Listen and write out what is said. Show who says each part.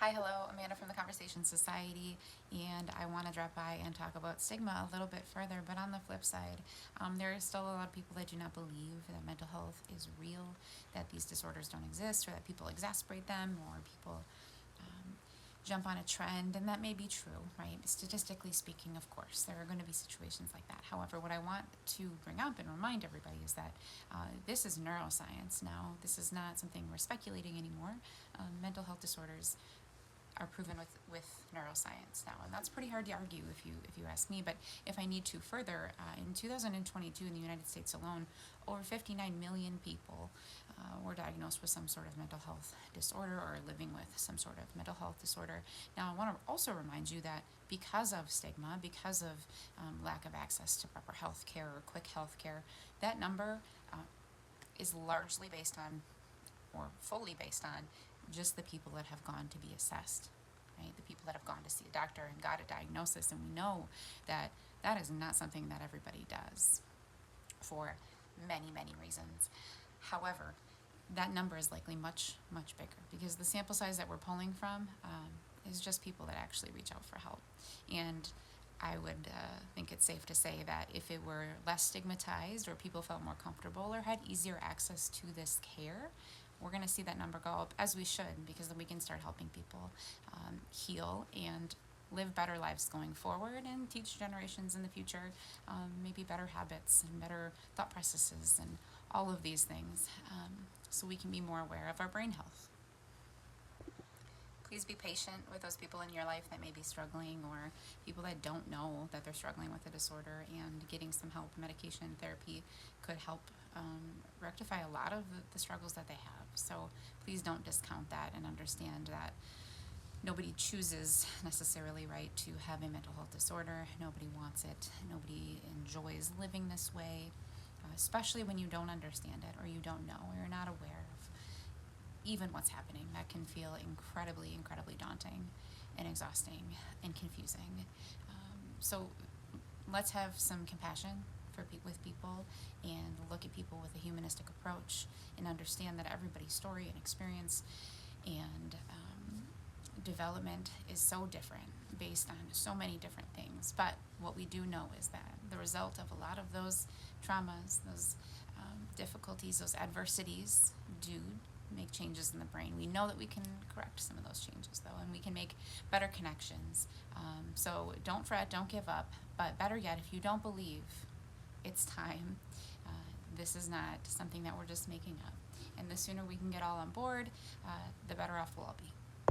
Speaker 1: Hi, hello, Amanda from the Conversation Society, and I want to drop by and talk about stigma a little bit further. But on the flip side, there are still a lot of people that do not believe that mental health is real, that these disorders don't exist, or that people exasperate them, or people jump on a trend, and that may be true, right? Statistically speaking, of course, there are going to be situations like that. However, what I want to bring up and remind everybody is that this is neuroscience now. This is not something we're speculating anymore. Mental health disorders are proven with neuroscience now, and that's pretty hard to argue if you ask me. But if I need to further, in 2022 in the United States alone, over 59 million people were diagnosed with some sort of mental health disorder or living with some sort of mental health disorder. Now, I want to also remind you that because of stigma, because of lack of access to proper health care or quick health care, that number is largely based on, or fully based on, just the people that have gone to be assessed, right? The people that have gone to see a doctor and got a diagnosis. And we know that that is not something that everybody does for many, many reasons. However, that number is likely much, much bigger because the sample size that we're pulling from is just people that actually reach out for help. And I would think it's safe to say that if it were less stigmatized or people felt more comfortable or had easier access to this care, we're going to see that number go up, as we should, because then we can start helping people heal and live better lives going forward and teach generations in the future maybe better habits and better thought processes and all of these things, so we can be more aware of our brain health. Please be patient with those people in your life that may be struggling, or people that don't know that they're struggling with a disorder, and getting some help. Medication and therapy could help rectify a lot of the struggles that they have. So please don't discount that, and understand that nobody chooses necessarily, right, to have a mental health disorder. Nobody wants it. Nobody enjoys living this way, especially when you don't understand it or you don't know or you're not aware of even what's happening. That can feel incredibly, incredibly daunting and exhausting and confusing. So let's have some compassion with people, and look at people with a humanistic approach, and understand that everybody's story and experience and development is so different based on so many different things. But what we do know is that the result of a lot of those traumas, those difficulties, those adversities do make changes in the brain. We know that we can correct some of those changes, though, and we can make better connections. So don't fret, don't give up, but better yet, if you don't believe, it's time. This is not something that we're just making up. And the sooner we can get all on board, the better off we'll all be.